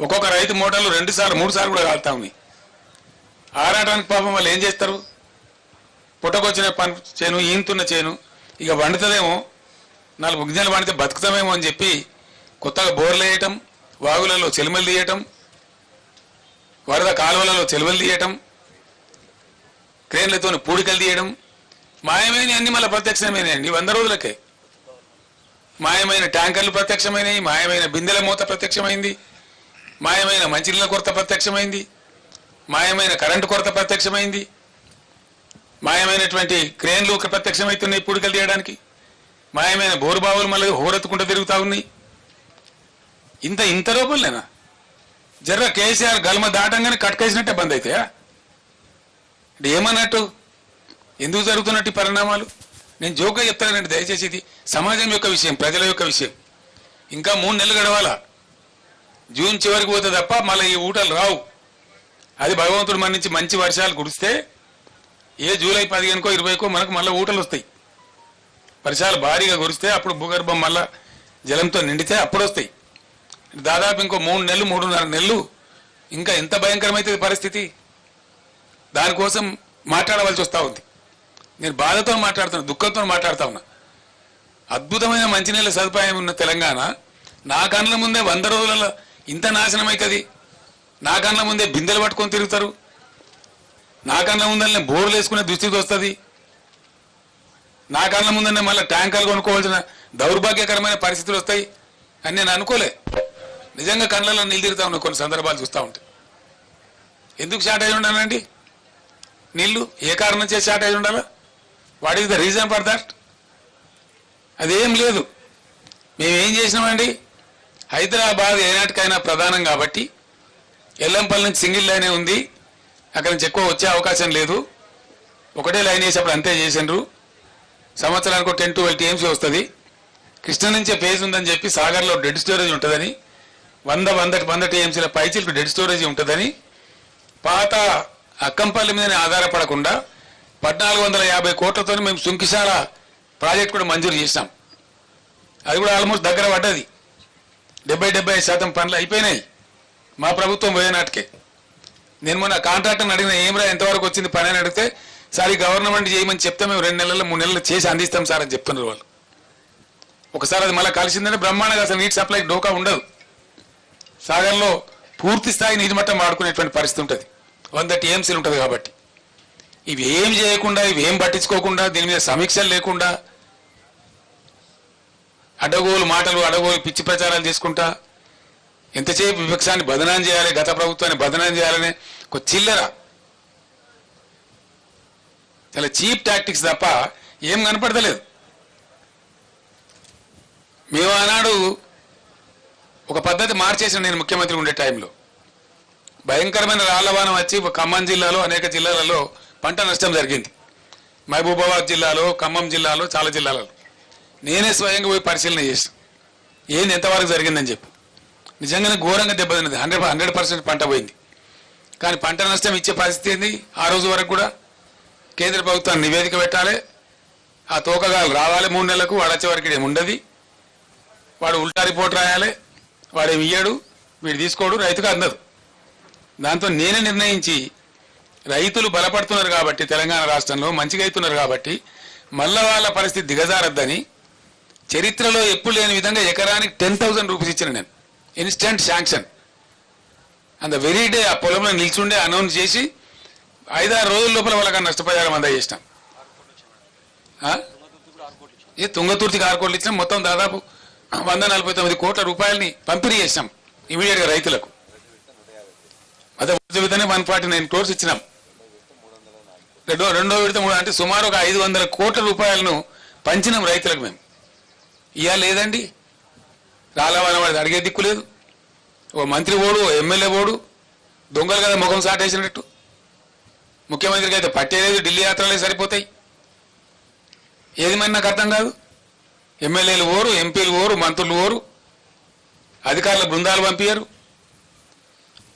ఒక్కొక్క రైతు మోటార్లు 2 సార్లు 3 సార్లు కూడా కాలుతా ఉన్నాయి. ఆరాటానికి పాపం వాళ్ళు ఏం చేస్తారు? పుట్టకొచ్చిన పని చేను, ఈంతున్న చేను ఇక వండుతుందేమో, 4 గిన్నెలు వండితే బతుకుతామేమో అని చెప్పి కొత్తగా బోర్లు వేయటం, వాగులలో చెలుమలు తీయటం, వరద కాలువలలో చెలువలు తీయటం, క్రేన్లతో పూడికలు తీయడం, మాయమైన అన్ని మళ్ళీ ప్రత్యక్షమైనాయండి 100 రోజులకే. మాయమైన ట్యాంకర్లు ప్రత్యక్షమైనవి, మాయమైన బిందెల మూత ప్రత్యక్షమైంది, మాయమైన మంచినీళ్ళ కొరత ప్రత్యక్షమైంది, మాయమైన కరెంటు కొరత ప్రత్యక్షమైంది, మాయమైనటువంటి క్రేన్లు ప్రత్యక్షమవుతున్నాయి పూడికలు తీయడానికి, మాయమైన బోరుబావులు మళ్ళీ హోరెత్తుకుంటూ తిరుగుతూ ఉన్నాయి. ఇంత రూపంలేనా? జర్ర కేసీఆర్ గల్మ దాటంగానే కట్కేసినట్టే బంద్ అవుతాయా? అంటే ఏమన్నట్టు? ఎందుకు జరుగుతున్నట్టు పరిణామాలు? నేను జోక్గా చెప్తానండి, దయచేసి ఇది సమాజం యొక్క విషయం, ప్రజల యొక్క విషయం. ఇంకా 3 నెలలు గడవాలా, జూన్ చివరికి పోతే తప్ప మళ్ళీ ఈ ఊటలు రావు. అది భగవంతుడు మన నుంచి మంచి వర్షాలు కురిస్తే ఏ జూలై 15కో 20కో మనకు మళ్ళీ ఊటలు వస్తాయి. వర్షాలు భారీగా కురిస్తే అప్పుడు భూగర్భం మళ్ళా జలంతో నిండితే అప్పుడు వస్తాయి. దాదాపు ఇంకో 3 నెలలు 3.5 నెలలు ఇంకా ఎంత భయంకరమైతే పరిస్థితి. దానికోసం మాట్లాడవలసి వస్తూ ఉంది. నేను బాధతో మాట్లాడుతున్నా, దుఃఖంతో మాట్లాడుతూ ఉన్నా. అద్భుతమైన మంచినీళ్ళ సదుపాయం ఉన్న తెలంగాణ నా కళ్ళ ముందే 100 రోజులలో ఇంత నాశనం అవుతుంది. నా కళ్ళ ముందే బిందెలు పట్టుకొని తిరుగుతారు, నా కళ్ళ ముందరనే బోర్లు వేసుకునే దుస్థితి వస్తుంది, నా కళ్ళ ముందరనే మళ్ళీ ట్యాంకర్లు కొనుక్కోవాల్సిన దౌర్భాగ్యకరమైన పరిస్థితులు వస్తాయి అని నేను అనుకోలే. నిజంగా కళ్ళలో నీళ్ళు తిరుగుతా ఉన్నా కొన్ని సందర్భాలు చూస్తూ ఉంటే. ఎందుకు షార్ట్ అయి ఉండాలండి నీళ్లు? ఏ కారణం చేసి షార్ట్ అయి ఉండాలా? What is the reason for that? అదేం లేదు. మేమేం చేసినామండి? హైదరాబాద్ ఏనాటికైనా ప్రధానం కాబట్టి ఎల్లంపల్లి నుంచి సింగిల్ లైనే ఉంది, అక్కడి నుంచి ఎక్కువ వచ్చే అవకాశం లేదు. ఒకటే లైన్ వేసేప్పుడు అంతే చేసిండ్రు. సంవత్సరానికి 10-12 TMC వస్తుంది. కృష్ణ నుంచే ఫేజ్ ఉందని చెప్పి సాగర్లో డెడ్ స్టోరేజ్ ఉంటుందని, 100 TMCల పైచిలకు డెడ్ స్టోరేజ్ ఉంటుందని, పాత అక్కంపల్లి మీదనే ఆధారపడకుండా 1450 కోట్లతో మేము సుంకిశాల ప్రాజెక్ట్ కూడా మంజూరు చేసినాం. అది కూడా ఆల్మోస్ట్ దగ్గర పడ్డది. 70-75% పనులు అయిపోయినాయి మా ప్రభుత్వం పోయేనాటికే. నేను మొన్న కాంట్రాక్టర్ని అడిగిన, ఏమరా ఎంతవరకు వచ్చింది పని అని అడిగితే, సార్ ఈ గవర్నమెంట్ చేయమని చెప్తే మేము 2 నెలలు 3 నెలలు చేసి అందిస్తాం సార్ అని చెప్తున్నారు వాళ్ళు. ఒకసారి అది మళ్ళీ కలిసిందంటే బ్రహ్మాండంగా అసలు నీటి సప్లై డోకా ఉండదు. సాగర్లో పూర్తి స్థాయి నీటి మట్టం వాడుకునేటువంటి పరిస్థితి ఉంటుంది, 100 TMCలు ఉంటుంది. కాబట్టి ఇవి ఏం చేయకుండా, ఇవి ఏం పట్టించుకోకుండా, దీని మీద సమీక్షలు లేకుండా అడగోలు మాటలు, అడగోలు పిచ్చి ప్రచారాలు చేసుకుంటా ఎంతసేపు విపక్షాన్ని బదనాం చేయాలి, గత ప్రభుత్వాన్ని బదనాం చేయాలనే ఒక చిల్లర, చాలా చీప్ టాక్టిక్స్ తప్ప ఏం కనపడతలేదు. మేము ఆనాడు ఒక పద్ధతి మార్చేసిన, నేను ముఖ్యమంత్రి ఉండే టైంలో భయంకరమైన రాళ్లవానం వచ్చి ఖమ్మం జిల్లాలో అనేక జిల్లాలలో పంట నష్టం జరిగింది. మహబూబాబాద్ జిల్లాలో, ఖమ్మం జిల్లాలో, చాలా జిల్లాలలో నేనే స్వయంగా పోయి పరిశీలన చేసాను ఏంది ఎంతవరకు జరిగిందని చెప్పి. నిజంగానే ఘోరంగా దెబ్బతిన్నది, 100% పంట పోయింది. కానీ పంట నష్టం ఇచ్చే పరిస్థితి ఏంది? ఆ రోజు వరకు కూడా కేంద్ర ప్రభుత్వాన్ని నివేదిక పెట్టాలి, ఆ తోకగాలు రావాలి 3 నెలలకు, వాడు వచ్చే వరకు ఏమి ఉండదు, వాడు ఉల్టా రిపోర్ట్ రాయాలి, వాడేమి ఇయ్యాడు, వీడు తీసుకోడు, రైతుకు అందదు. దాంతో నేనే నిర్ణయించి, రైతులు బలపడుతున్నారు కాబట్టి తెలంగాణ రాష్ట్రంలో మంచిగా అవుతున్నారు కాబట్టి మళ్ళా వాళ్ళ పరిస్థితి దిగజారద్దని చరిత్రలో ఎప్పుడు లేని విధంగా ఎకరానికి 10,000 రూపీస్ ఇచ్చిన నేను, ఇన్స్టెంట్ శాంక్షన్. అంత వెరీ డే ఆ పొలంలో నిల్చుండే అనౌన్స్ చేసి 5-6 రోజుల లోపల వాళ్ళకి నష్టపరిహారం అందజేసినాం. ఏ తుంగతుర్తికి 6 కోట్లు ఇచ్చినాం. మొత్తం దాదాపు 149 కోట్ల రూపాయలని పంపిణీ చేసినాం ఇమీడియట్గా రైతులకు. అదే మొదటి విడతనే 149 crores ఇచ్చినాం. రెండో విడత అంటే సుమారు ఒక 500 కోట్ల రూపాయలను పంచినాం రైతులకు మేము. ఇవాళ లేదండి, రాలవాన వాడిది అడిగే దిక్కు లేదు. ఓ మంత్రి ఓడు, ఓ ఎమ్మెల్యే ఓడు, దొంగలు కదా ముఖం సాటేసినట్టు. ముఖ్యమంత్రికి అయితే పట్టేలేదు, ఢిల్లీ యాత్రలే సరిపోతాయి. ఏది మరి నాకు అర్థం కాదు. ఎమ్మెల్యేలు ఓరు, ఎంపీలు ఓరు, మంత్రులు ఓరు, అధికారుల బృందాలు పంపించారు.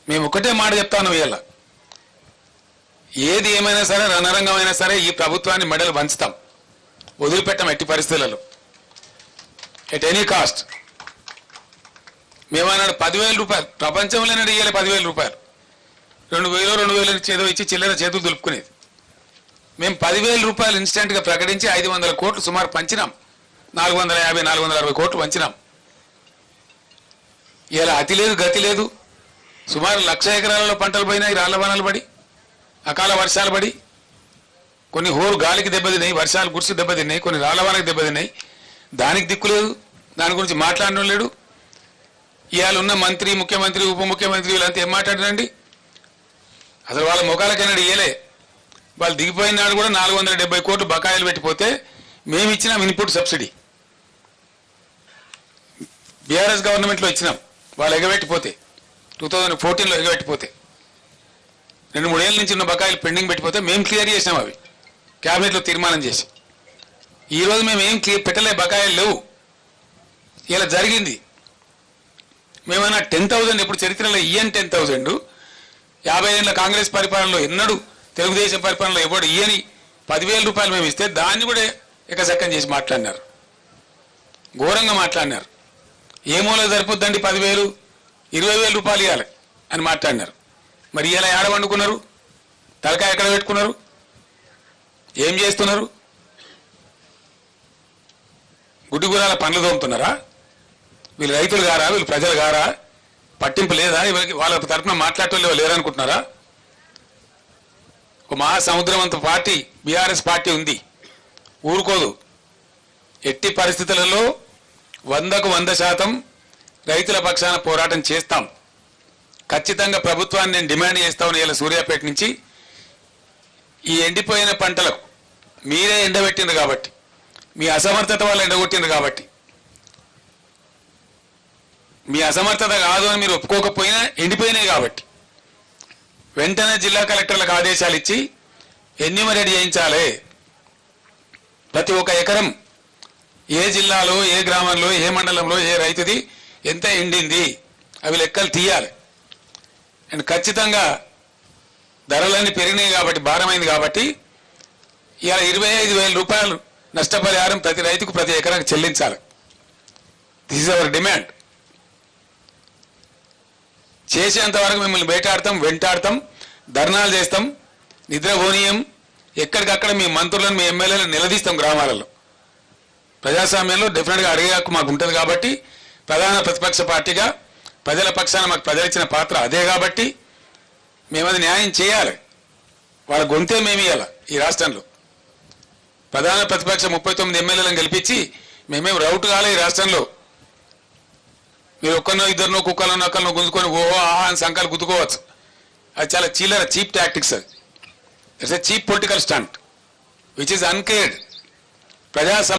మేము ఒకటే మాట చెప్తాను, ఇవాళ ఏది ఏమైనా సరే, రణరంగమైనా సరే ఈ ప్రభుత్వాన్ని మెడలు వంచుతాం, వదిలిపెట్టాం ఎట్టి పరిస్థితులలో, ఎట్ ఎనీ కాస్ట్. మేమన్నాడు 10,000 రూపాయలు ప్రపంచంలోనే ఇయ్యాలి 10,000 రూపాయలు 2,000 చేదో ఇచ్చి చిల్లర చేతులు దులుపుకునేది. మేము 10,000 రూపాయలు ఇన్స్టెంట్గా ప్రకటించి 500 కోట్లు సుమారు పంచినాం. 450, 460 కోట్లు పంచినాం. ఇలా అతి లేదు గతి లేదు. సుమారు 1,00,000 ఎకరాలలో పంటలు పోయినాయి. రాళ్ల వానలు పడి, అకాల వర్షాలు పడి, కొన్ని హోరు గాలికి దెబ్బతిన్నాయి, వర్షాలు గుర్సు దెబ్బతిన్నాయి, కొన్ని రాళ్ల వానకి దెబ్బతిన్నాయి. దానికి దిక్కు లేదు, దాని గురించి మాట్లాడడం లేడు. ఇవాళ ఉన్న మంత్రి, ముఖ్యమంత్రి, ఉప ముఖ్యమంత్రి వీళ్ళంతా ఏం మాట్లాడారండి? అసలు వాళ్ళ ముఖాలకైనా ఇయ్యలే. వాళ్ళు దిగిపోయిన నాడు కూడా 470 కోట్లు బకాయిలు పెట్టిపోతే మేము ఇచ్చినాం ఇన్పుట్ సబ్సిడీ. బీఆర్ఎస్ గవర్నమెంట్లో ఇచ్చినాం. వాళ్ళు ఎగబెట్టిపోతే 2014లో ఎగబెట్టిపోతే 2-3 ఏళ్ళ నుంచి ఉన్న బకాయిలు పెండింగ్ పెట్టిపోతే మేము క్లియర్ చేసినాం. అవి క్యాబినెట్లో తీర్మానం చేసి ఈరోజు మేము ఏం క్లియర్ పెట్టలే, బకాయిలు లేవు. ఇలా జరిగింది. మేమన్నా 10,000 ఎప్పుడు చరిత్రలో ఇయ్యని 10,000 50 ఏళ్ళ కాంగ్రెస్ పరిపాలనలో ఎన్నడూ తెలుగుదేశం పరిపాలనలో ఎప్పుడు ఇయ్యని 10,000 రూపాయలు మేము ఇస్తే దాన్ని కూడా ఎకసక్కం చేసి మాట్లాడినారు, ఘోరంగా మాట్లాడినారు. ఏ మూల సరిపోద్దండి 10,000, 20,000 రూపాయలు ఇవ్వాలి అని మాట్లాడినారు. మరి ఇలా ఏడ వండుకున్నారు? తలకాయ ఎక్కడ పెట్టుకున్నారు? ఏం చేస్తున్నారు? గుడ్డిగురాల పనులు తోముతున్నారా? వీళ్ళు రైతులు గారా? వీళ్ళు ప్రజలు గారా? పట్టింపు లేదా? వాళ్ళ తరఫున మాట్లాడటం లేరనుకుంటున్నారా? ఒక మహాసముద్రం అంత పార్టీ బీఆర్ఎస్ పార్టీ ఉంది, ఊరుకోదు. ఎట్టి పరిస్థితులలో 100కు 100% రైతుల పక్షాన పోరాటం చేస్తాం. ఖచ్చితంగా ప్రభుత్వాన్ని నేను డిమాండ్ చేస్తాను. ఇలా సూర్యాపేట నుంచి ఈ ఎండిపోయిన పంటలకు మీరే ఎండబెట్టిండ్రు కాబట్టి, మీ అసమర్థత వల్ల ఎండగొట్టిండ్రు కాబట్టి, మీ అసమర్థత కాదు అని మీరు ఒప్పుకోకపోయినా ఎండిపోయినాయి కాబట్టి వెంటనే జిల్లా కలెక్టర్లకు ఆదేశాలు ఇచ్చి ఎన్యూమరేట్ చేయించాలి. ప్రతి ఒక్క ఎకరం ఏ జిల్లాలో, ఏ గ్రామంలో, ఏ మండలంలో, ఏ రైతుది ఎంత ఎండింది అవి లెక్కలు తీయాలి. అండ్ ఖచ్చితంగా ధరలన్నీ పెరిగినాయి కాబట్టి, భారమైంది కాబట్టి ఇవాళ 25,000 రూపాయలు నష్టపరిహారం ప్రతి రైతుకు ప్రతి ఎకరానికి చెల్లించాలి. This is our demand. చేసేంత వరకు మిమ్మల్ని వేటాడతాం, వెంటాడతాం, ధర్నాలు చేస్తాం, నిద్రపోనీయం. ఎక్కడికక్కడ మీ మంత్రులను, మీ ఎమ్మెల్యేలను నిలదీస్తాం. గ్రామాలలో ప్రజాస్వామ్యంలో డెఫినెట్గా అడిగే హక్కు మాకు ఉంటుంది కాబట్టి, ప్రధాన ప్రతిపక్ష పార్టీగా ప్రజల పక్షాన మాకు ప్రజలు ఇచ్చిన పాత్ర అదే కాబట్టి మేము అది న్యాయం చేయాలి. వాళ్ళ గొంతే మేము ఇవ్వాలి. ఈ రాష్ట్రంలో ప్రధాన ప్రతిపక్ష 39 ఎమ్మెల్యేలను గెలిపించి మేమేం రౌట్ కాలే. ఈ రాష్ట్రంలో మీరు ఒక్కరినో ఇద్దరినో కుక్కలను నక్కలను గుంజుకొని ఓహో ఆహా అని సంఖ్యలు గుద్దుకోవచ్చు. అది చాలా చిల్లర, చీప్ టాక్టిక్స్. అది it's a cheap political stunt which is uncared. ప్రజా